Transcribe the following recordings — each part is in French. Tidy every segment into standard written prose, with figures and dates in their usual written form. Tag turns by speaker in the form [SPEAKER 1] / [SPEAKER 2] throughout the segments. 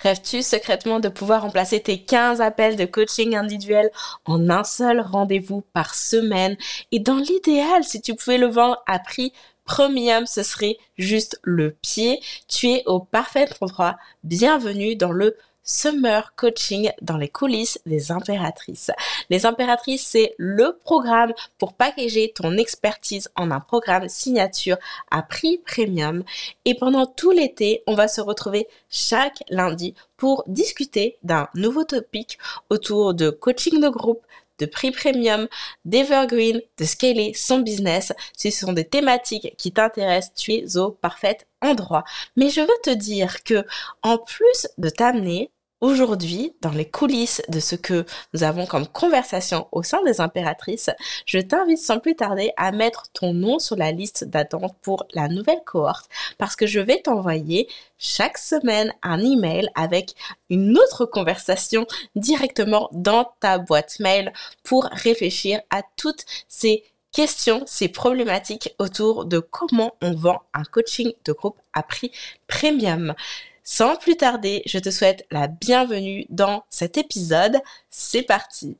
[SPEAKER 1] Rêves-tu secrètement de pouvoir remplacer tes 15 appels de coaching individuel en un seul rendez-vous par semaine? Et dans l'idéal, si tu pouvais le vendre à prix premium, ce serait juste le pied. Tu es au parfait endroit. Bienvenue dans le Summer Coaching dans les coulisses des impératrices. Les impératrices, c'est le programme pour packager ton expertise en un programme signature à prix premium. Et pendant tout l'été, on va se retrouver chaque lundi pour discuter d'un nouveau topic autour de coaching de groupe, de prix premium, d'evergreen, de scaler son business. Si ce sont des thématiques qui t'intéressent, tu es au parfait endroit. Mais je veux te dire que, en plus de t'amener aujourd'hui, dans les coulisses de ce que nous avons comme conversation au sein des impératrices, je t'invite sans plus tarder à mettre ton nom sur la liste d'attente pour la nouvelle cohorte parce que je vais t'envoyer chaque semaine un email avec une autre conversation directement dans ta boîte mail pour réfléchir à toutes ces questions, ces problématiques autour de comment on vend un coaching de groupe à prix premium. Sans plus tarder, je te souhaite la bienvenue dans cet épisode. C'est parti.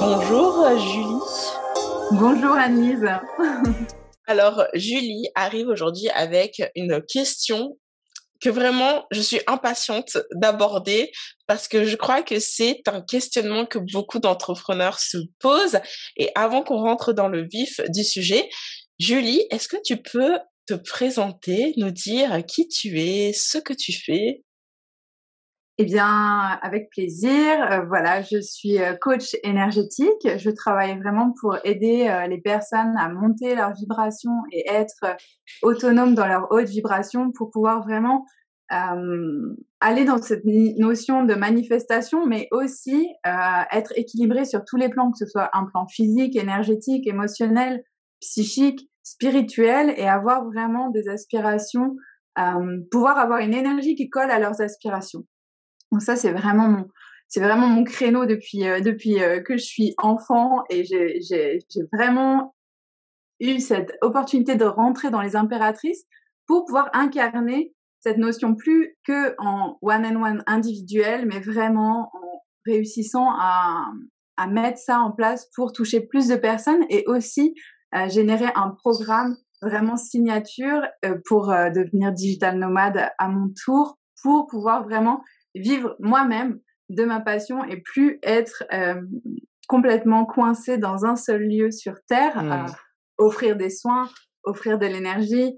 [SPEAKER 1] Bonjour Julie.
[SPEAKER 2] Bonjour Anise.
[SPEAKER 1] Alors Julie arrive aujourd'hui avec une question que vraiment je suis impatiente d'aborder parce que je crois que c'est un questionnement que beaucoup d'entrepreneurs se posent. Et avant qu'on rentre dans le vif du sujet, Julie, est-ce que tu peux te présenter, nous dire qui tu es, ce que tu fais?
[SPEAKER 2] Eh bien, avec plaisir. Voilà, je suis coach énergétique. Je travaille vraiment pour aider les personnes à monter leur vibration et être autonomes dans leur haute vibration pour pouvoir vraiment aller dans cette notion de manifestation, mais aussi être équilibré sur tous les plans, que ce soit un plan physique, énergétique, émotionnel, psychique, spirituel, et avoir vraiment des aspirations, pouvoir avoir une énergie qui colle à leurs aspirations. Donc ça, c'est vraiment mon créneau depuis que je suis enfant, et j'ai vraiment eu cette opportunité de rentrer dans les impératrices pour pouvoir incarner cette notion plus que en one-on-one individuel, mais vraiment en réussissant à mettre ça en place pour toucher plus de personnes, et aussi générer un programme vraiment signature pour devenir digital nomade à mon tour, pour pouvoir vraiment vivre moi-même de ma passion et plus être complètement coincée dans un seul lieu sur Terre, offrir des soins, offrir de l'énergie.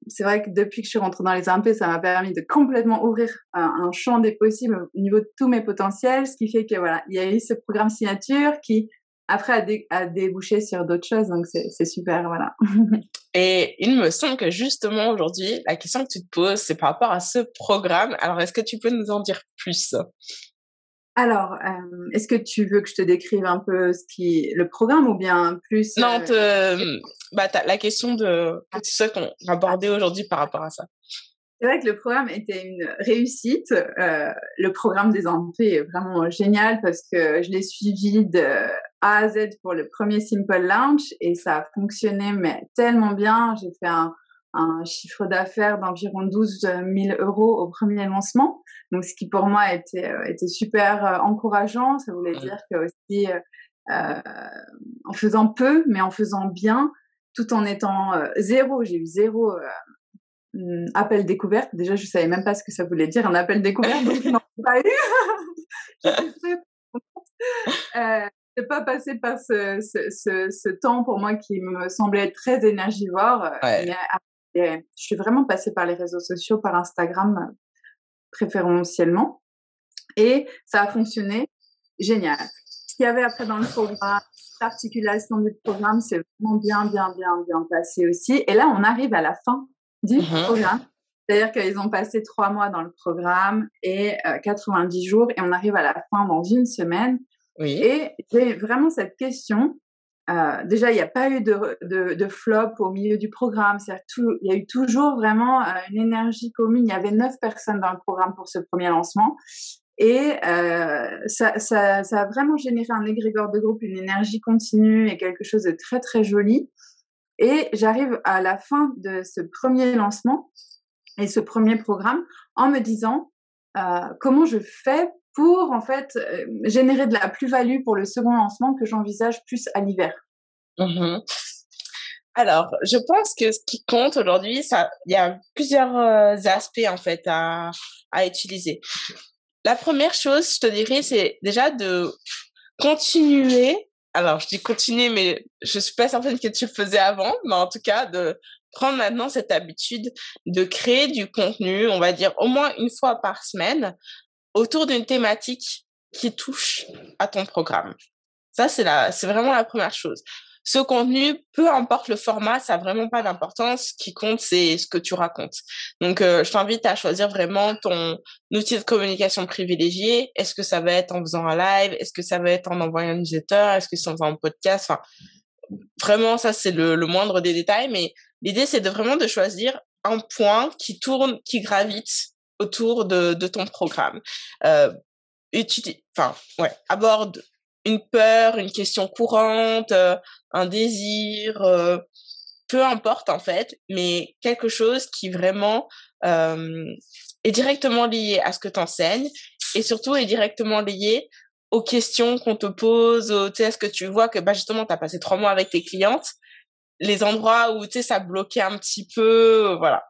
[SPEAKER 2] C'est vrai que depuis que je suis rentrée dans les impés, ça m'a permis de complètement ouvrir un champ des possibles au niveau de tous mes potentiels, ce qui fait que voilà, il y a eu ce programme signature qui après a débouché sur d'autres choses, donc c'est super, voilà.
[SPEAKER 1] Et il me semble que justement aujourd'hui, la question que tu te poses, c'est par rapport à ce programme. Alors, est-ce que tu peux nous en dire plus?
[SPEAKER 2] Alors, est-ce que tu veux que je te décrive un peu le programme, ou bien plus
[SPEAKER 1] Non, la question que tu souhaites qu'on aborde aujourd'hui par rapport à ça.
[SPEAKER 2] C'est vrai que le programme était une réussite. Le programme des Ampés est vraiment génial parce que je l'ai suivi de A à Z pour le premier Simple Launch, et ça a fonctionné mais tellement bien. J'ai fait un chiffre d'affaires d'environ 12 000 € au premier lancement. Donc, ce qui pour moi était super encourageant. Ça voulait dire que aussi, en faisant peu, mais en faisant bien, tout en étant zéro, j'ai eu zéro appel découverte. Déjà, je savais même pas ce que ça voulait dire un appel découverte, donc je n'en ai pas eu. J'étais très contente de pas passer par ce temps pour moi qui me semblait être très énergivore.
[SPEAKER 1] Ouais.
[SPEAKER 2] Mais après, je suis vraiment passée par les réseaux sociaux, par Instagram préférentiellement, et ça a fonctionné génial. Ce qu'il y avait après dans le programme, l'articulation du programme, c'est vraiment bien passé aussi. Et là, on arrive à la fin du programme. C'est-à-dire qu'ils ont passé 3 mois dans le programme et 90 jours, et on arrive à la fin dans une semaine.
[SPEAKER 1] Oui.
[SPEAKER 2] Et j'ai vraiment cette question. Déjà, il n'y a pas eu de flop au milieu du programme. Il y a eu toujours vraiment une énergie commune. Il y avait 9 personnes dans le programme pour ce premier lancement. Et ça a vraiment généré un égrégore de groupe, une énergie continue et quelque chose de très, très joli. Et j'arrive à la fin de ce premier lancement et ce premier programme en me disant comment je fais pour en fait générer de la plus-value pour le second lancement que j'envisage plus à l'hiver.
[SPEAKER 1] Mhm. Alors, je pense que ce qui compte aujourd'hui, il y a plusieurs aspects en fait à utiliser. La première chose, je te dirais, c'est déjà de continuer. Alors, je dis continuer, mais je suis pas certaine que tu le faisais avant, mais en tout cas, de prendre maintenant cette habitude de créer du contenu, on va dire au moins une fois par semaine, autour d'une thématique qui touche à ton programme. Ça, c'est vraiment la première chose. Ce contenu, peu importe le format, ça n'a vraiment pas d'importance. Ce qui compte, c'est ce que tu racontes. Donc, je t'invite à choisir vraiment ton outil de communication privilégié. Est-ce que ça va être en faisant un live? Est-ce que ça va être en envoyant un newsletter? Est-ce que c'est en faisant un podcast? Enfin, vraiment, ça, c'est le moindre des détails. Mais l'idée, c'est vraiment de choisir un point qui tourne, qui gravite autour de ton programme. Aborde une peur, une question courante, un désir, peu importe en fait, mais quelque chose qui vraiment est directement lié à ce que tu enseignes et surtout est directement lié aux questions qu'on te pose, tu sais, est-ce que tu vois que justement, tu as passé 3 mois avec tes clientes, les endroits où tu sais, ça bloquait un petit peu, voilà.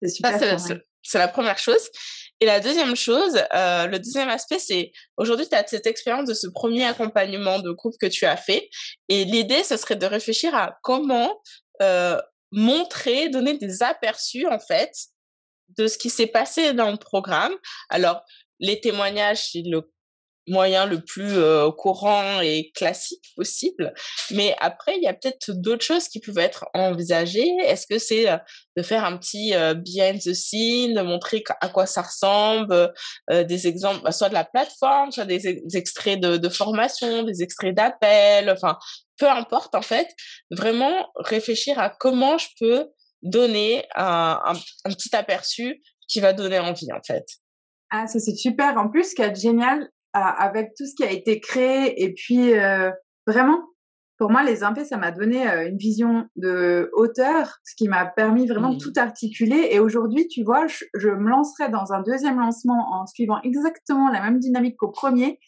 [SPEAKER 2] C'est super ça,
[SPEAKER 1] C'est la première chose. Et la deuxième chose, le deuxième aspect, c'est aujourd'hui, tu as cette expérience de ce premier accompagnement de groupe que tu as fait. Et l'idée, ce serait de réfléchir à comment montrer, donner des aperçus, en fait, de ce qui s'est passé dans le programme. Alors, les témoignages, c'est le moyen le plus courant et classique possible. Mais après, il y a peut-être d'autres choses qui peuvent être envisagées. Est-ce que c'est de faire un petit behind the scene, de montrer à quoi ça ressemble, des exemples, soit de la plateforme, soit des extraits de formation, des extraits d'appel, enfin, peu importe en fait, vraiment réfléchir à comment je peux donner un petit aperçu qui va donner envie en fait.
[SPEAKER 2] Ah, ça c'est super. En plus, ce qui est génial avec tout ce qui a été créé et puis vraiment, pour moi, les impés, ça m'a donné une vision de hauteur, ce qui m'a permis vraiment de tout articuler. Et aujourd'hui, tu vois, je me lancerai dans un deuxième lancement en suivant exactement la même dynamique qu'au premier,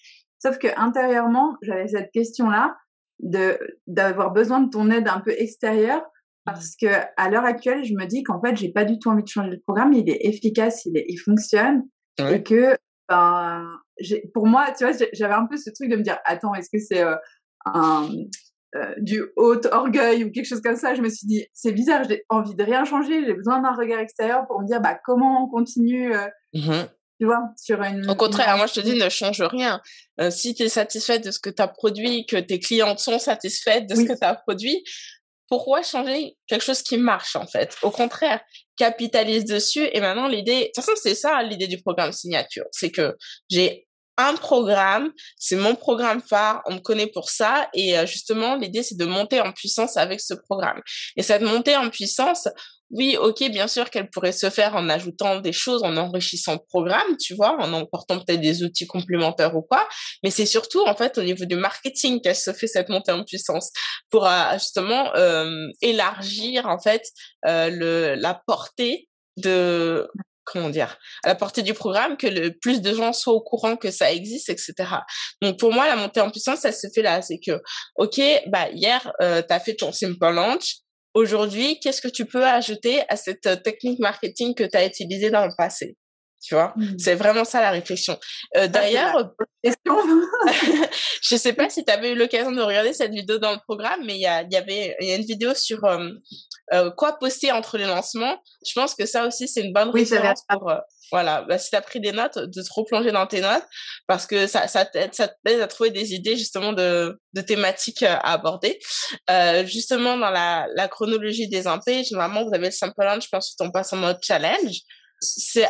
[SPEAKER 2] sauf que intérieurement, j'avais cette question-là d'avoir besoin de ton aide un peu extérieure. Parce que à l'heure actuelle, je me dis qu'en fait, j'ai pas du tout envie de changer le programme. Il est efficace, il fonctionne,
[SPEAKER 1] Ouais.
[SPEAKER 2] et que ben, pour moi, tu vois, j'avais un peu ce truc de me dire, attends, est-ce que c'est du haut orgueil ou quelque chose comme ça? Je me suis dit, c'est bizarre, j'ai envie de rien changer, j'ai besoin d'un regard extérieur pour me dire, comment on continue, tu vois, sur
[SPEAKER 1] Au contraire, moi je te
[SPEAKER 2] lancée.
[SPEAKER 1] dis ne change rien. Si tu es satisfaite de ce que tu as produit, que tes clientes sont satisfaites de ce que
[SPEAKER 2] Oui,
[SPEAKER 1] tu as produit, pourquoi changer quelque chose qui marche en fait? Au contraire, capitalise dessus et maintenant l'idée, de toute façon c'est ça l'idée du programme signature, c'est que j'ai un programme, c'est mon programme phare, on me connaît pour ça et justement l'idée c'est de monter en puissance avec ce programme. Et cette montée en puissance, oui, ok, bien sûr qu'elle pourrait se faire en ajoutant des choses, en enrichissant le programme, tu vois, en emportant peut-être des outils complémentaires ou quoi, mais c'est surtout en fait au niveau du marketing qu'elle se fait cette montée en puissance pour justement élargir en fait la portée de comment dire à la portée du programme, que le plus de gens soient au courant que ça existe, etc. Donc pour moi la montée en puissance ça se fait là, c'est que ok hier tu as fait ton simple launch. Aujourd'hui, qu'est-ce que tu peux ajouter à cette technique marketing que tu as utilisée dans le passé? Tu vois, c'est vraiment ça la réflexion. D'ailleurs, je sais pas si tu avais eu l'occasion de regarder cette vidéo dans le programme, mais il y a une vidéo sur quoi poster entre les lancements. Je pense que ça aussi, c'est une bonne
[SPEAKER 2] oui, j'avais.
[SPEAKER 1] référence pour, voilà, si tu as pris des notes, de te replonger dans tes notes, parce que ça t'aide à trouver des idées justement de thématiques à aborder. Justement, dans la chronologie des impés, généralement, vous avez le sample launch, je pense que tu passes en mode challenge. C'est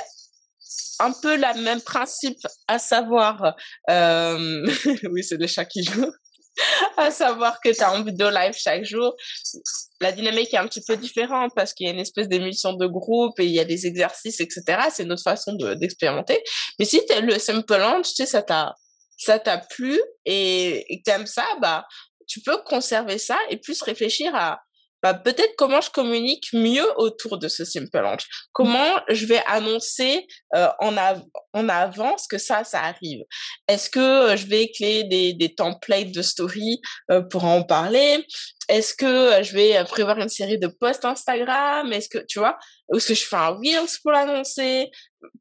[SPEAKER 1] un peu le même principe, à savoir, oui, c'est le chat qui joue. À savoir que tu as envie de live chaque jour. La dynamique est un petit peu différente parce qu'il y a une espèce d'émission de groupe et il y a des exercices, etc. C'est une autre façon d'expérimenter. Mais si t'as le simple lunch, tu sais, ça t'a plu et que t'aimes ça, bah, tu peux conserver ça et plus réfléchir à, bah, peut-être comment je communique mieux autour de ce simple lunch. Comment je vais annoncer en avance que ça arrive. Est-ce que je vais créer des templates de story pour en parler? Est-ce que je vais prévoir une série de posts Instagram? Est-ce que, tu vois, ou est-ce que je fais un Reels pour l'annoncer?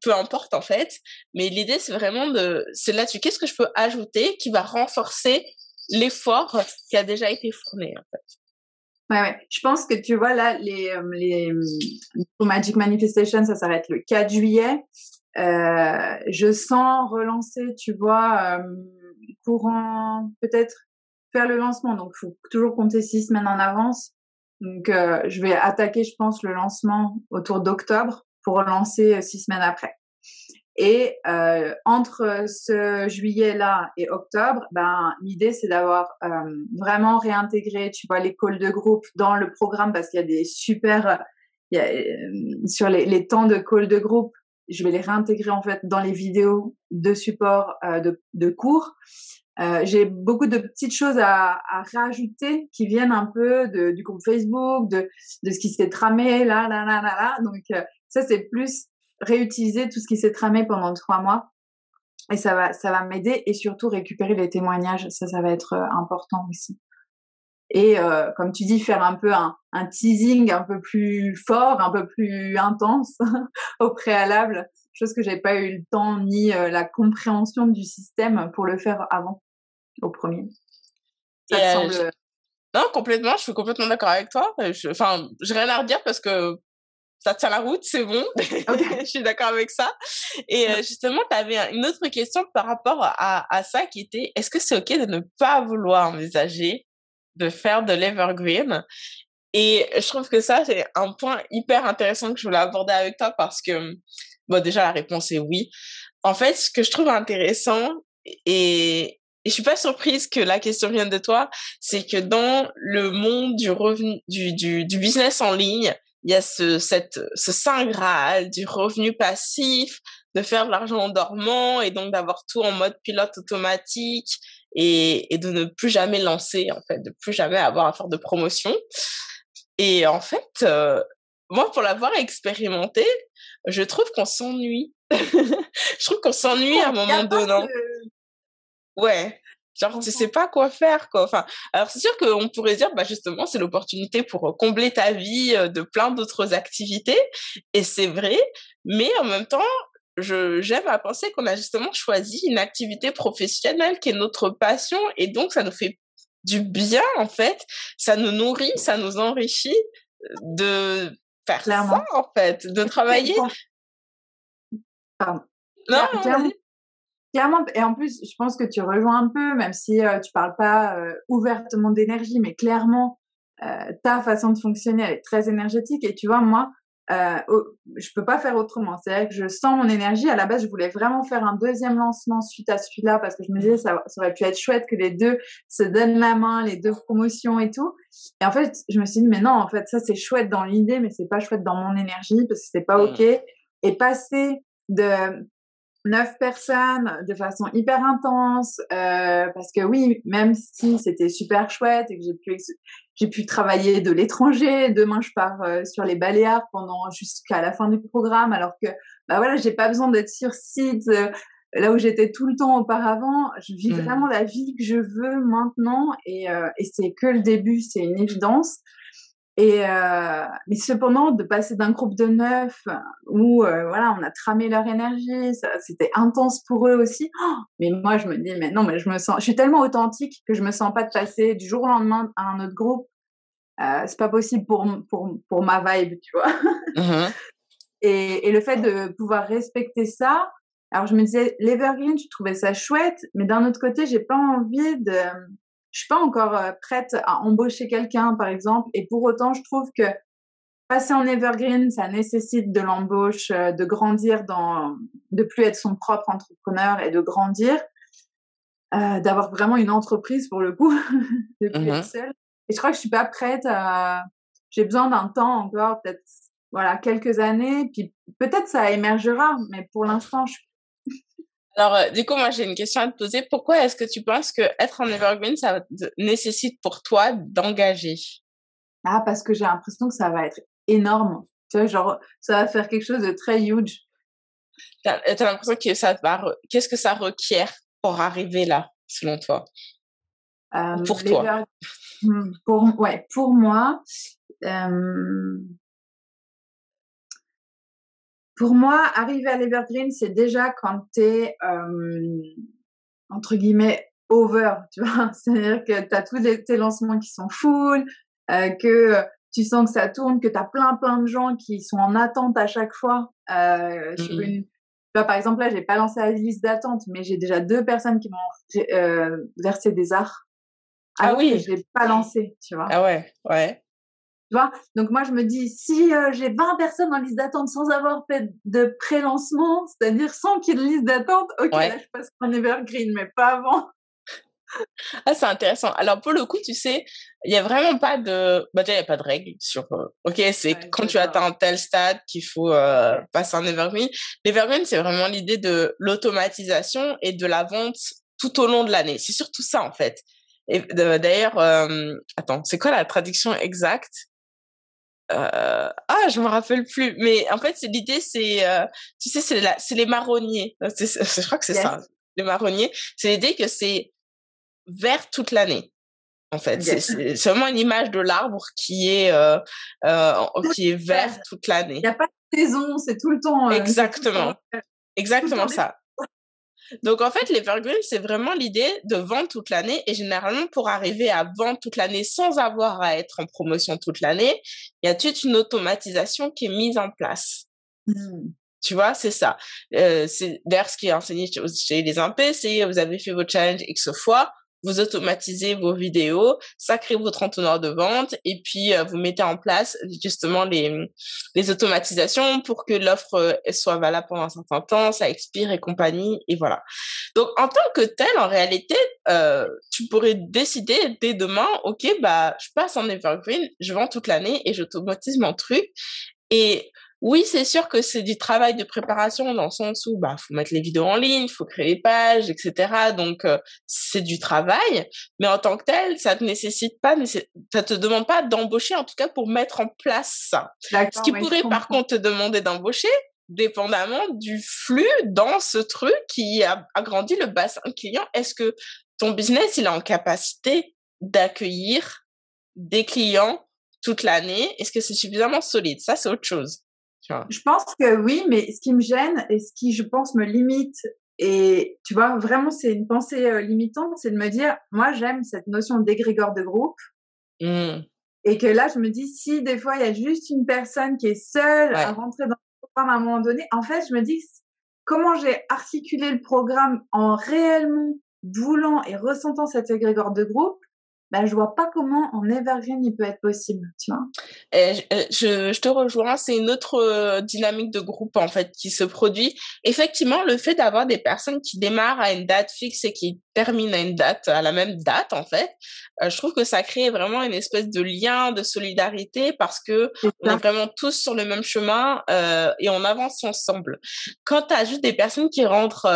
[SPEAKER 1] Peu importe, en fait. Mais l'idée, c'est vraiment c'est là-dessus. Qu'est-ce que je peux ajouter qui va renforcer l'effort qui a déjà été fourni, en fait?
[SPEAKER 2] Ouais. Je pense que tu vois là, pour Magic Manifestation, ça s'arrête le 4 juillet. Je sens relancer, tu vois, courant, peut-être faire le lancement. Donc, faut toujours compter 6 semaines en avance. Donc, je vais attaquer, je pense, le lancement autour d'octobre pour relancer 6 semaines après. Et entre ce juillet-là et octobre, ben, l'idée, c'est d'avoir vraiment réintégré, tu vois, les calls de groupe dans le programme parce qu'il y a des super... sur les temps de call de groupe, je vais les réintégrer en fait dans les vidéos de support de cours. J'ai beaucoup de petites choses à rajouter qui viennent un peu du groupe Facebook, de ce qui s'est tramé là. Donc ça, c'est plus réutiliser tout ce qui s'est tramé pendant 3 mois et ça va m'aider et surtout récupérer les témoignages. Ça va être important aussi. Et comme tu dis, faire un peu un teasing un peu plus fort, un peu plus intense au préalable, chose que j'ai pas eu le temps ni la compréhension du système pour le faire avant, au premier. Ça te semble...
[SPEAKER 1] Non, complètement, je suis complètement d'accord avec toi. Enfin, j'ai rien à redire parce que ça tient la route, c'est bon.
[SPEAKER 2] Okay.
[SPEAKER 1] Je suis d'accord avec ça. Et justement, tu avais une autre question par rapport à ça qui était, est-ce que c'est OK de ne pas vouloir envisager de faire de l'evergreen? Et je trouve que ça, c'est un point hyper intéressant que je voulais aborder avec toi parce que, bon, déjà, la réponse est oui. En fait, ce que je trouve intéressant, et je suis pas surprise que la question vienne de toi, c'est que dans le monde du revenu, du business en ligne, il y a ce saint graal du revenu passif, de faire de l'argent en dormant et donc d'avoir tout en mode pilote automatique et de ne plus jamais lancer, en fait, de plus jamais avoir à faire de promotion. Et en fait, moi, pour l'avoir expérimenté, je trouve qu'on s'ennuie. Je trouve qu'on s'ennuie à un moment donnant. Ouais. Genre, tu sais pas quoi faire, quoi. Enfin, alors c'est sûr qu'on pourrait dire, bah justement, c'est l'opportunité pour combler ta vie de plein d'autres activités. Et c'est vrai. Mais en même temps, j'aime à penser qu'on a justement choisi une activité professionnelle qui est notre passion. Et donc, ça nous fait du bien, en fait. Ça nous nourrit, ça nous enrichit de faire
[SPEAKER 2] Clairement.
[SPEAKER 1] ça, en fait, de travailler.
[SPEAKER 2] Pardon.
[SPEAKER 1] Non,
[SPEAKER 2] Clairement.
[SPEAKER 1] vas-y.
[SPEAKER 2] Clairement, et en plus, je pense que tu rejoins un peu, même si tu parles pas ouvertement d'énergie, mais clairement, ta façon de fonctionner, elle est très énergétique. Et tu vois, moi, je peux pas faire autrement. C'est-à-dire que je sens mon énergie. À la base, je voulais vraiment faire un deuxième lancement suite à celui-là parce que je me disais, ça aurait pu être chouette que les deux se donnent la main, les deux promotions et tout. Et en fait, je me suis dit, mais non, en fait, ça, c'est chouette dans l'idée, mais c'est pas chouette dans mon énergie parce que c'est pas OK. Et passer de 9 personnes de façon hyper intense, parce que oui, même si c'était super chouette et que j'ai pu travailler de l'étranger, demain je pars sur les Baléares pendant jusqu'à la fin du programme, alors que bah voilà, j'ai pas besoin d'être sur site là où j'étais tout le temps auparavant. Je vis vraiment la vie que je veux maintenant et c'est que le début, c'est une évidence. Et mais cependant, de passer d'un groupe de 9 où voilà, on a tramé leur énergie, ça, c'était intense pour eux aussi. Oh, mais moi, je me dis, mais non, mais je suis tellement authentique que je me sens pas de passer du jour au lendemain à un autre groupe. C'est pas possible pour ma vibe, tu vois.
[SPEAKER 1] Mmh.
[SPEAKER 2] Et le fait de pouvoir respecter ça, alors je me disais, l'Evergreen, je trouvais ça chouette, mais d'un autre côté, j'ai pas envie de... Je suis pas encore prête à embaucher quelqu'un, par exemple, et pour autant, je trouve que passer en Evergreen, ça nécessite de l'embauche, de grandir de plus être son propre entrepreneur et de grandir. d'avoir vraiment une entreprise pour le coup, de plus être
[SPEAKER 1] Mhm.
[SPEAKER 2] seule. Et je crois que je suis pas prête à... J'ai besoin d'un temps encore, peut-être, voilà, quelques années, puis peut-être ça émergera, mais pour l'instant, je...
[SPEAKER 1] Alors, du coup, moi, j'ai une question à te poser. Pourquoi est-ce que tu penses que être en evergreen, ça nécessite pour toi d'engager?
[SPEAKER 2] Ah, parce que j'ai l'impression que ça va être énorme. Tu vois, genre, ça va faire quelque chose de très huge.
[SPEAKER 1] T'as l'impression que ça va, qu'est-ce que ça requiert pour arriver là, selon toi? Ou pour toi?
[SPEAKER 2] L'ever... ouais, pour moi, euh, arriver à l'Evergreen, c'est déjà quand tu es, entre guillemets, over, tu vois. C'est-à-dire que tu as tous tes lancements qui sont full, que tu sens que ça tourne, que tu as plein de gens qui sont en attente à chaque fois sur
[SPEAKER 1] Mhm.
[SPEAKER 2] une... Tu vois, par exemple, là, j'ai pas lancé la liste d'attente, mais j'ai déjà 2 personnes qui m'ont versé des arts
[SPEAKER 1] Ah
[SPEAKER 2] alors que
[SPEAKER 1] oui,
[SPEAKER 2] je l'ai pas lancé, tu vois.
[SPEAKER 1] ah ouais, ouais.
[SPEAKER 2] Tu vois? Donc moi, je me dis, si j'ai 20 personnes en liste d'attente sans avoir fait de pré-lancement, c'est-à-dire sans qu'il y ait de liste d'attente, ok, là,
[SPEAKER 1] Ouais.
[SPEAKER 2] je passe en evergreen, mais pas avant.
[SPEAKER 1] Ah, c'est intéressant. Alors, pour le coup, tu sais, il y a vraiment pas de, bah, déjà, il y a pas de règle sur, ok, c'est
[SPEAKER 2] Ouais,
[SPEAKER 1] quand tu atteins
[SPEAKER 2] d'accord.
[SPEAKER 1] un tel stade qu'il faut
[SPEAKER 2] Ok.
[SPEAKER 1] passer en evergreen. L'evergreen, c'est vraiment l'idée de l'automatisation et de la vente tout au long de l'année. C'est surtout ça, en fait. Et d'ailleurs, attends, c'est quoi la traduction exacte? Ah, je me rappelle plus. Mais en fait, c'est l'idée, c'est, tu sais, c'est les marronniers. Je crois que c'est ça,
[SPEAKER 2] Yes.
[SPEAKER 1] les marronniers. C'est l'idée que c'est vert toute l'année. En fait,
[SPEAKER 2] Ok.
[SPEAKER 1] c'est vraiment une image de l'arbre
[SPEAKER 2] Tout
[SPEAKER 1] qui est vert
[SPEAKER 2] l'hiver.
[SPEAKER 1] toute
[SPEAKER 2] Il
[SPEAKER 1] l'année.
[SPEAKER 2] n'y a pas de saison, c'est tout le temps,
[SPEAKER 1] Exactement,
[SPEAKER 2] tout le
[SPEAKER 1] exactement
[SPEAKER 2] temps des...
[SPEAKER 1] ça. Donc en fait, l'Evergreen, c'est vraiment l'idée de vendre toute l'année et généralement pour arriver à vendre toute l'année sans avoir à être en promotion toute l'année, il y a toute une automatisation qui est mise en place.
[SPEAKER 2] Hmm.
[SPEAKER 1] Tu vois, c'est ça. C'est d'ailleurs ce qui est enseigné chez les impés, c'est vous avez fait votre challenge X fois, vous automatisez vos vidéos, ça crée votre entonnoir de vente et puis vous mettez en place justement les automatisations pour que l'offre elle soit valable pendant un certain temps, ça expire et compagnie et voilà. Donc en tant que tel, en réalité, tu pourrais décider dès demain, ok, bah je passe en evergreen, je vends toute l'année et j'automatise mon truc et oui, c'est sûr que c'est du travail de préparation dans le sens où bah faut mettre les vidéos en ligne, faut créer les pages, etc. Donc c'est du travail, mais en tant que tel, ça te nécessite pas, ça te demande pas d'embaucher en tout cas pour mettre en place ça. Ce
[SPEAKER 2] D'accord,
[SPEAKER 1] qui
[SPEAKER 2] oui, je
[SPEAKER 1] pourrait par
[SPEAKER 2] comprends.
[SPEAKER 1] contre te demander d'embaucher, dépendamment du flux dans ce truc qui agrandit le bassin client. Est-ce que ton business il est en capacité d'accueillir des clients toute l'année? Est-ce que c'est suffisamment solide? Ça, c'est autre chose. Tu vois?
[SPEAKER 2] Je pense que oui, mais ce qui me gêne et ce qui, je pense, me limite, et tu vois, vraiment, c'est une pensée limitante, c'est de me dire, moi, j'aime cette notion d'égrégore de groupe,
[SPEAKER 1] Mmh.
[SPEAKER 2] et que là, je me dis, si des fois, il y a juste une personne qui est seule à
[SPEAKER 1] Ouais.
[SPEAKER 2] rentrer dans le programme à un moment donné, en fait, je me dis, comment j'ai articulé le programme en réellement voulant et ressentant cet égrégore de groupe, ben, je vois pas comment en evergreen il peut être possible, tu vois.
[SPEAKER 1] Et je te rejoins, c'est une autre dynamique de groupe en fait qui se produit. Effectivement, le fait d'avoir des personnes qui démarrent à une date fixe et qui terminent à une date, à la même date en fait, je trouve que ça crée vraiment une espèce de lien, de solidarité parce que
[SPEAKER 2] C'est
[SPEAKER 1] on est
[SPEAKER 2] ça.
[SPEAKER 1] vraiment tous sur le même chemin et on avance ensemble. Quand tu as juste des personnes qui rentrent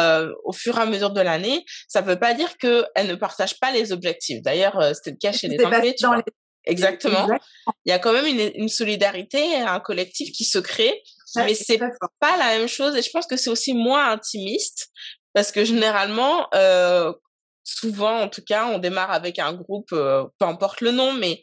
[SPEAKER 1] au fur et à mesure de l'année, ça veut pas dire qu'elles ne partagent pas les objectifs. D'ailleurs, c'était le cas
[SPEAKER 2] C'est ce
[SPEAKER 1] chez
[SPEAKER 2] qui
[SPEAKER 1] les
[SPEAKER 2] s'est passé
[SPEAKER 1] impés, tu
[SPEAKER 2] dans
[SPEAKER 1] vois. Exactement,
[SPEAKER 2] exact,
[SPEAKER 1] il y a quand même une solidarité, un collectif qui se crée,
[SPEAKER 2] ouais,
[SPEAKER 1] mais
[SPEAKER 2] c'est
[SPEAKER 1] c'est
[SPEAKER 2] très fort.
[SPEAKER 1] pas la même chose et je pense que c'est aussi moins intimiste parce que généralement, souvent en tout cas, on démarre avec un groupe, peu importe le nom, mais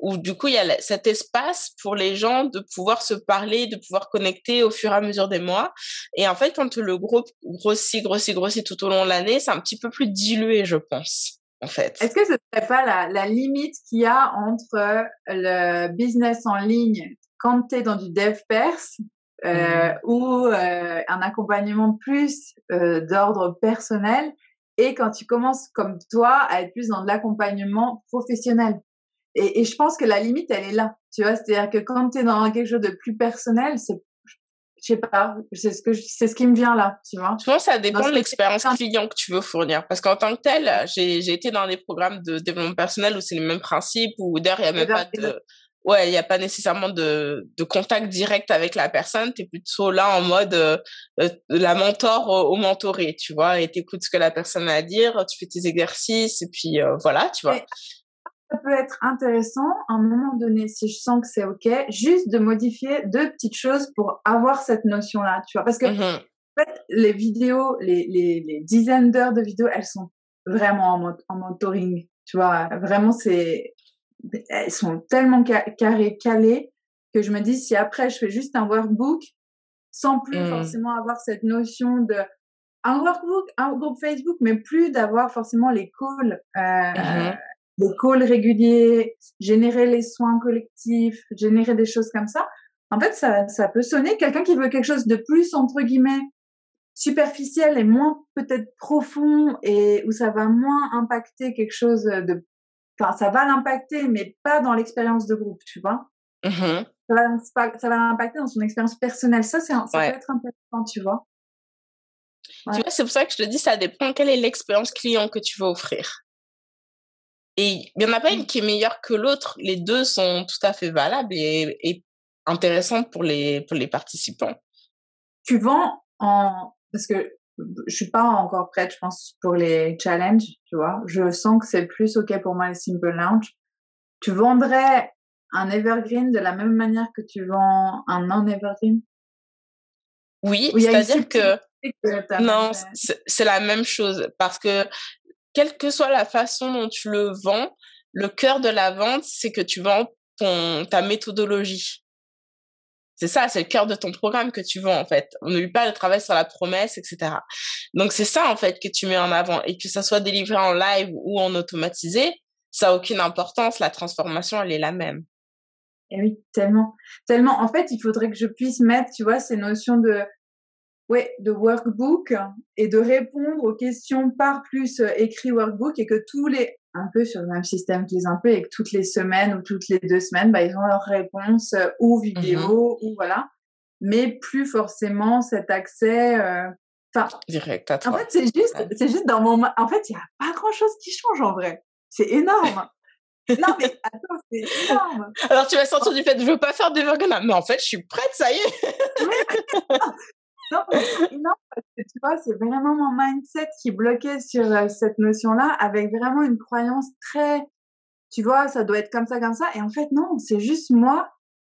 [SPEAKER 1] où du coup il y a cet espace pour les gens de pouvoir se parler, de pouvoir connecter au fur et à mesure des mois. Et en fait, quand le groupe grossit tout au long de l'année, c'est un petit peu plus dilué, je pense, en fait.
[SPEAKER 2] Est-ce que ce serait pas la limite qu'il y a entre le business en ligne quand tu es dans du dev pers
[SPEAKER 1] Mmh.
[SPEAKER 2] ou un accompagnement plus d'ordre personnel et quand tu commences comme toi à être plus dans de l'accompagnement professionnel? Et je pense que la limite, elle est là. Tu vois, c'est-à-dire que quand tu es dans quelque chose de plus personnel, Je sais pas, c'est ce qui me vient là, tu vois.
[SPEAKER 1] Je pense que ça
[SPEAKER 2] Dans
[SPEAKER 1] dépend
[SPEAKER 2] ce
[SPEAKER 1] de
[SPEAKER 2] que
[SPEAKER 1] l'expérience client que tu veux fournir. Parce qu'en tant que tel, j'ai été dans des programmes de développement personnel où c'est les mêmes principes, où d'ailleurs, il n'y a même pas
[SPEAKER 2] evergreen.
[SPEAKER 1] ouais, il n'y a pas nécessairement de contact direct avec la personne. Tu es plutôt là en mode la mentor au mentoré, tu vois, et t'écoutes ce que la personne a à dire, tu fais tes exercices, et puis voilà, tu vois.
[SPEAKER 2] Mais ça peut être intéressant, à un moment donné, si je sens que c'est OK, juste de modifier 2 petites choses pour avoir cette notion-là, tu vois? Parce que, en
[SPEAKER 1] Mhm,
[SPEAKER 2] fait, les vidéos, les dizaines d'heures de vidéos, elles sont vraiment en mentoring, tu vois? Vraiment, elles sont tellement carrées, calées, que je me dis: «Si après je fais juste un workbook, sans plus
[SPEAKER 1] mhm,
[SPEAKER 2] forcément avoir cette notion de un workbook, un groupe Facebook, mais plus d'avoir forcément
[SPEAKER 1] mhm,
[SPEAKER 2] les calls réguliers, générer les soins collectifs, générer des choses comme ça. En fait, ça peut sonner quelqu'un qui veut quelque chose de plus, entre guillemets, superficiel et moins peut-être profond et où ça va moins impacter quelque chose de, enfin, ça va l'impacter, mais pas dans l'expérience de groupe, tu vois.
[SPEAKER 1] mhm.
[SPEAKER 2] Ça va l'impacter dans son expérience personnelle. Ça peut
[SPEAKER 1] Ouais.
[SPEAKER 2] être intéressant, tu vois.
[SPEAKER 1] Tu
[SPEAKER 2] Ouais.
[SPEAKER 1] vois, c'est pour ça que je te dis, ça dépend quelle est l'expérience client que tu veux offrir. Et il y en a pas une qui est meilleure que l'autre. Les deux sont tout à fait valables et intéressantes pour les participants.
[SPEAKER 2] Tu vends en, parce que je suis pas encore prête, je pense, pour les challenges, tu vois. Je sens que c'est plus OK pour moi les simple lounge. Tu vendrais un evergreen de la même manière que tu vends un non evergreen?
[SPEAKER 1] Oui,
[SPEAKER 2] Ou il y a une
[SPEAKER 1] c'est-à-dire
[SPEAKER 2] subtilité
[SPEAKER 1] que
[SPEAKER 2] que tu
[SPEAKER 1] non,
[SPEAKER 2] amènerais?
[SPEAKER 1] c'est la même chose parce que quelle que soit la façon dont tu le vends, le cœur de la vente, c'est que tu vends ta méthodologie. C'est ça, c'est le cœur de ton programme que tu vends, en fait. On n'oublie pas le travail sur la promesse, etc. Donc, c'est ça, en fait, que tu mets en avant. Et que ça soit délivré en live ou en automatisé, ça n'a aucune importance. La transformation, elle est la même.
[SPEAKER 2] Eh oui, tellement, tellement. En fait, il faudrait que je puisse mettre, tu vois, ces notions de, ouais, de workbook et de répondre aux questions par plus écrit workbook et que tous les, un peu sur le même système qu'ils un peu, et que toutes les semaines ou toutes les 2 semaines, bah, ils ont leur réponse ou
[SPEAKER 1] Mhm.
[SPEAKER 2] vidéo ou voilà, mais plus forcément cet accès. Enfin,
[SPEAKER 1] Direct à
[SPEAKER 2] en fait,
[SPEAKER 1] toi.
[SPEAKER 2] c'est
[SPEAKER 1] Ouais.
[SPEAKER 2] juste dans mon, en fait, il y a pas grand chose qui change en vrai. C'est énorme. Non mais attends, c'est énorme.
[SPEAKER 1] Alors, tu vas sortir du fait, je veux pas faire de vegan, mais en fait, je suis prête, ça y est.
[SPEAKER 2] Oui, non, mais c'est énorme parce que tu vois, c'est vraiment mon mindset qui bloquait sur cette notion-là, avec vraiment une croyance très, tu vois, ça doit être comme ça. Et en fait, non, c'est juste moi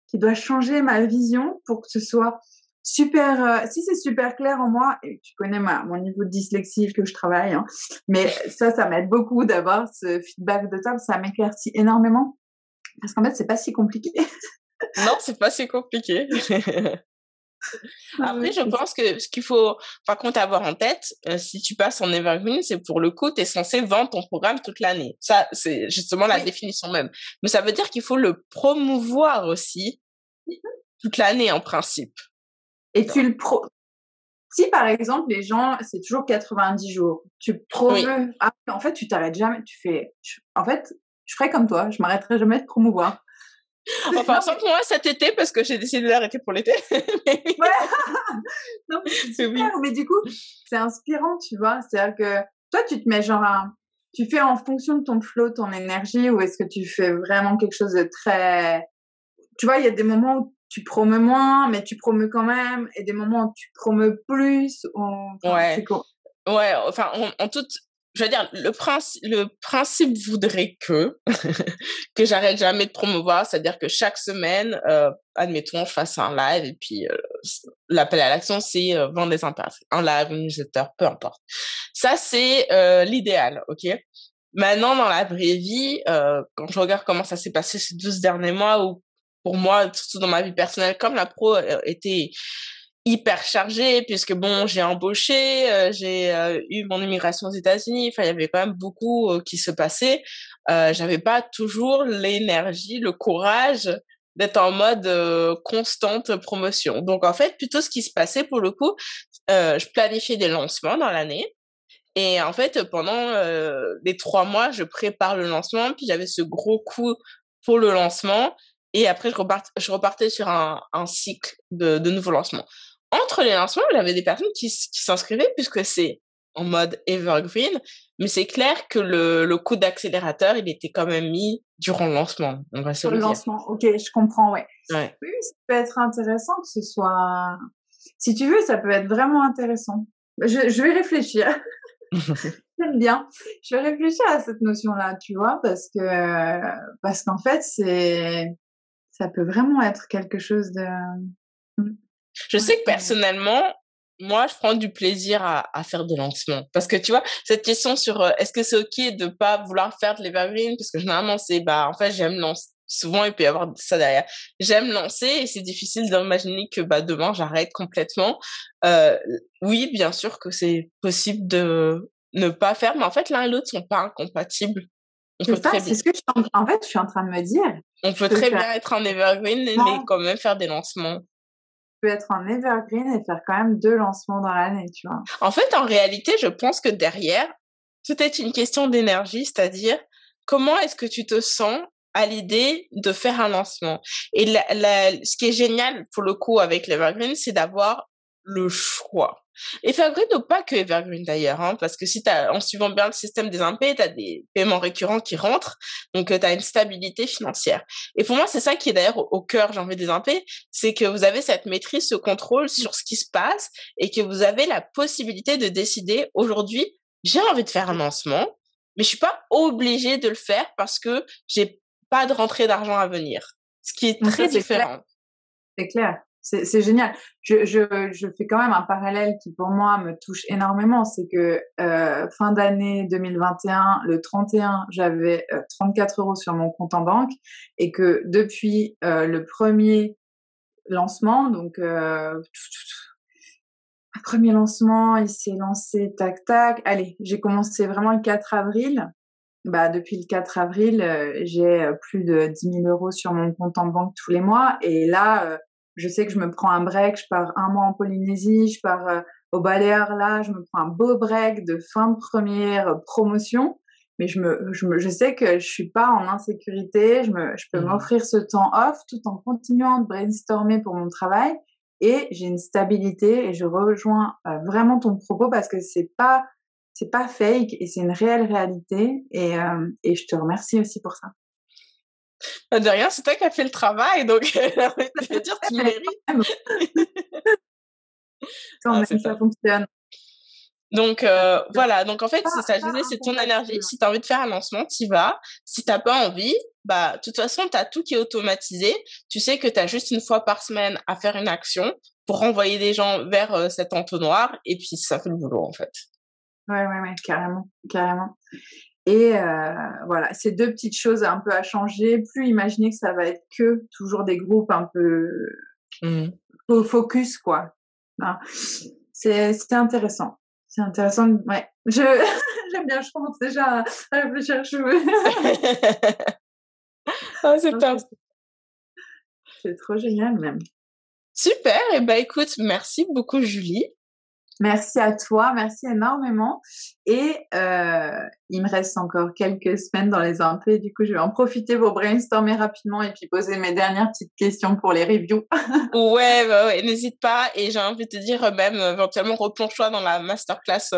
[SPEAKER 2] qui dois changer ma vision pour que ce soit super. Si c'est super clair en moi, et tu connais mon niveau de dyslexie que je travaille, hein, mais ça m'aide beaucoup d'avoir ce feedback de toi, ça m'éclaircit énormément. Parce qu'en fait, c'est pas si compliqué.
[SPEAKER 1] Non, c'est pas si compliqué.
[SPEAKER 2] Ah
[SPEAKER 1] Après,
[SPEAKER 2] ouais,
[SPEAKER 1] je pense que ce qu'il faut, par contre, avoir en tête, si tu passes en evergreen, c'est pour le coup, tu es censé vendre ton programme toute l'année. Ça, c'est justement la
[SPEAKER 2] oui.
[SPEAKER 1] définition même. Mais ça veut dire qu'il faut le promouvoir aussi toute l'année en principe.
[SPEAKER 2] Et
[SPEAKER 1] Tu vois.
[SPEAKER 2] tu le pro. Si par exemple les gens, c'est toujours 90 jours, tu
[SPEAKER 1] Oui.
[SPEAKER 2] promeus, ah, en fait tu t'arrêtes jamais, en fait, je ferais comme toi, je m'arrêterai jamais de promouvoir.
[SPEAKER 1] Enfin,
[SPEAKER 2] Non
[SPEAKER 1] sauf
[SPEAKER 2] mais
[SPEAKER 1] moi cet été parce que j'ai décidé d'arrêter pour l'été. Mais
[SPEAKER 2] ouais, non mais c'est super,
[SPEAKER 1] oui.
[SPEAKER 2] mais du coup, c'est inspirant, tu vois? C'est-à-dire que toi tu te mets genre un, tu fais en fonction de ton flow, ton énergie, ou est-ce que tu fais vraiment quelque chose de très, tu vois, il y a des moments où tu promeus moins, mais tu promeus quand même, et des moments où tu promeus plus, ou enfin, c'est
[SPEAKER 1] Ouais.
[SPEAKER 2] quoi?
[SPEAKER 1] Ouais, enfin, en toute, je veux dire, le principe voudrait que, que j'arrête jamais de promouvoir, c'est-à-dire que chaque semaine, admettons, je fasse un live et puis l'appel à l'action, c'est vendre des impacts, un live, une newsletter, peu importe. Ça, c'est l'idéal, ok? Maintenant, dans la vraie vie, quand je regarde comment ça s'est passé ces 12 derniers mois, où pour moi, surtout dans ma vie personnelle, comme la pro était hyper chargée, puisque bon, j'ai embauché, j'ai eu mon immigration aux États-Unis, enfin, il y avait quand même beaucoup qui se passait. J'avais pas toujours l'énergie, le courage d'être en mode constante promotion. Donc, en fait, plutôt ce qui se passait pour le coup, je planifiais des lancements dans l'année. Et en fait, pendant les 3 mois, je prépare le lancement, puis j'avais ce gros coup pour le lancement, et après je repartais sur un cycle de nouveaux lancements. entre les lancements, j'avais des personnes qui s'inscrivaient puisque c'est en mode evergreen, mais c'est clair que le coup d'accélérateur, il était quand même mis durant le lancement, on va se
[SPEAKER 2] Sur
[SPEAKER 1] le
[SPEAKER 2] le
[SPEAKER 1] dire.
[SPEAKER 2] lancement, ok, je comprends, ouais.
[SPEAKER 1] Ouais.
[SPEAKER 2] Oui, ça peut être intéressant que ce soit... Si tu veux, ça peut être vraiment intéressant. Je vais réfléchir. J'aime bien. Je vais réfléchir à cette notion-là, tu vois, parce qu'en fait, ça peut vraiment être quelque chose de... Mm.
[SPEAKER 1] Je
[SPEAKER 2] Ouais,
[SPEAKER 1] sais que personnellement, moi, je prends du plaisir à faire des lancements. Parce que tu vois, cette question sur est-ce que c'est OK de pas vouloir faire de l'evergreen, parce que généralement, c'est, bah, en fait, j'aime lancer. Souvent, il peut y avoir ça derrière. J'aime lancer et c'est difficile d'imaginer que bah, demain, j'arrête complètement. Euh, oui, bien sûr que c'est possible de ne pas faire, mais en fait, l'un et l'autre sont pas incompatibles. On
[SPEAKER 2] c'est
[SPEAKER 1] peut
[SPEAKER 2] ça,
[SPEAKER 1] très
[SPEAKER 2] c'est
[SPEAKER 1] bien,
[SPEAKER 2] ce que en fait, je suis en train de me dire.
[SPEAKER 1] on
[SPEAKER 2] Je
[SPEAKER 1] peut
[SPEAKER 2] peux
[SPEAKER 1] très
[SPEAKER 2] faire
[SPEAKER 1] bien être en evergreen, mais quand même faire des lancements.
[SPEAKER 2] je peux être en evergreen et faire quand même 2 lancements dans l'année, tu vois?
[SPEAKER 1] En fait, en réalité, je pense que derrière, tout est une question d'énergie, c'est-à-dire comment est-ce que tu te sens à l'idée de faire un lancement. Et ce qui est génial pour le coup avec l'Evergreen, c'est d'avoir le choix. Evergreen ou pas que Evergreen d'ailleurs, hein, parce que si en suivant bien le système des impayés, tu as des paiements récurrents qui rentrent, donc tu as une stabilité financière. Et pour moi, c'est ça qui est d'ailleurs au cœur, j'ai envie des impayés, c'est que vous avez cette maîtrise, ce contrôle sur ce qui se passe et que vous avez la possibilité de décider aujourd'hui, j'ai envie de faire un lancement, mais je suis pas obligée de le faire parce que j'ai pas de rentrée d'argent à venir. Ce qui est
[SPEAKER 2] Donc ça,
[SPEAKER 1] très différent.
[SPEAKER 2] c'est clair. C'est génial. Je fais quand même un parallèle qui, pour moi, me touche énormément. C'est que fin d'année 2021, le 31, j'avais 34 € sur mon compte en banque et que depuis le premier lancement, donc le premier lancement, il s'est lancé tac tac. Allez, j'ai commencé vraiment le 4 avril. Bah, depuis le 4 avril, j'ai plus de 10 000 € sur mon compte en banque tous les mois. Et là, je sais que je me prends un break. Je pars un mois en Polynésie, je pars aux Baléares. Là, je me prends un beau break de fin de première promotion. Mais je sais que je suis pas en insécurité. Je peux m'offrir ce temps off tout en continuant de brainstormer pour mon travail. Et j'ai une stabilité. Et je rejoins vraiment ton propos parce que c'est pas fake et c'est une réelle réalité et je te remercie aussi pour ça.
[SPEAKER 1] De rien, c'est toi qui as fait le travail, donc j'ai envie de te dire, tu le
[SPEAKER 2] Mais
[SPEAKER 1] mérites.
[SPEAKER 2] quand
[SPEAKER 1] Ah,
[SPEAKER 2] même,
[SPEAKER 1] c'est
[SPEAKER 2] ça
[SPEAKER 1] top.
[SPEAKER 2] fonctionne.
[SPEAKER 1] Donc voilà, donc en fait, c'est ça, je
[SPEAKER 2] Pas
[SPEAKER 1] disais, c'est ton énergie.
[SPEAKER 2] incompatible.
[SPEAKER 1] Si tu as envie de faire un lancement, tu y vas. Si t'as pas envie, bah de toute façon, tu as tout qui est automatisé. Tu sais que tu as juste une fois par semaine à faire une action pour renvoyer des gens vers cet entonnoir et puis ça fait le boulot en fait.
[SPEAKER 2] Ouais, carrément, carrément. Et voilà, ces 2 petites choses un peu à changer, plus imaginer que ça va être que toujours des groupes un peu
[SPEAKER 1] Mmh.
[SPEAKER 2] focus quoi. Hein. C'était intéressant. C'est intéressant, ouais. Je j'aime bien, je commence déjà à réfléchir, je veux
[SPEAKER 1] Ah, c'est
[SPEAKER 2] non,
[SPEAKER 1] top.
[SPEAKER 2] c'est trop génial même.
[SPEAKER 1] Super, et ben écoute, merci beaucoup Julie.
[SPEAKER 2] Merci à toi, merci énormément et il me reste encore quelques semaines dans les impés, du coup, je vais en profiter pour brainstormer rapidement et puis poser mes dernières petites questions pour les reviews.
[SPEAKER 1] Ouais, bah ouais, n'hésite pas. Et j'ai envie de te dire, même, éventuellement, replonge-toi dans la masterclass,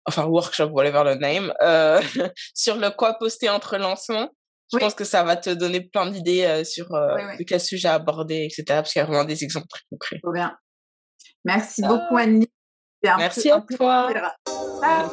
[SPEAKER 1] enfin, workshop, whatever the name, sur le quoi poster entre lancements. Je
[SPEAKER 2] Oui,
[SPEAKER 1] pense que ça va te donner plein d'idées sur
[SPEAKER 2] oui,
[SPEAKER 1] de quel sujet aborder, etc. Parce qu'il y a vraiment des exemples très concrets.
[SPEAKER 2] trop bien. Merci beaucoup
[SPEAKER 1] Ah,
[SPEAKER 2] Annie, c'était
[SPEAKER 1] merci à
[SPEAKER 2] un
[SPEAKER 1] toi.
[SPEAKER 2] plaisir. Ciao.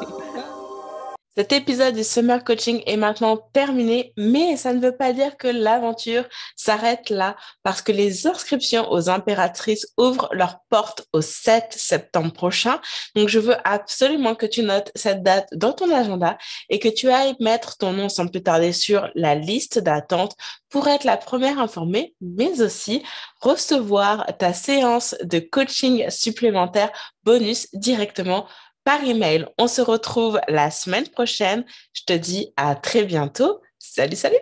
[SPEAKER 1] Cet épisode du Summer Coaching est maintenant terminé, mais ça ne veut pas dire que l'aventure s'arrête là, parce que les inscriptions aux impératrices ouvrent leurs portes au 7 septembre prochain. Donc, je veux absolument que tu notes cette date dans ton agenda et que tu ailles mettre ton nom sans plus tarder sur la liste d'attente pour être la première informée, mais aussi recevoir ta séance de coaching supplémentaire bonus directement par email. On se retrouve la semaine prochaine. Je te dis à très bientôt. Salut, salut!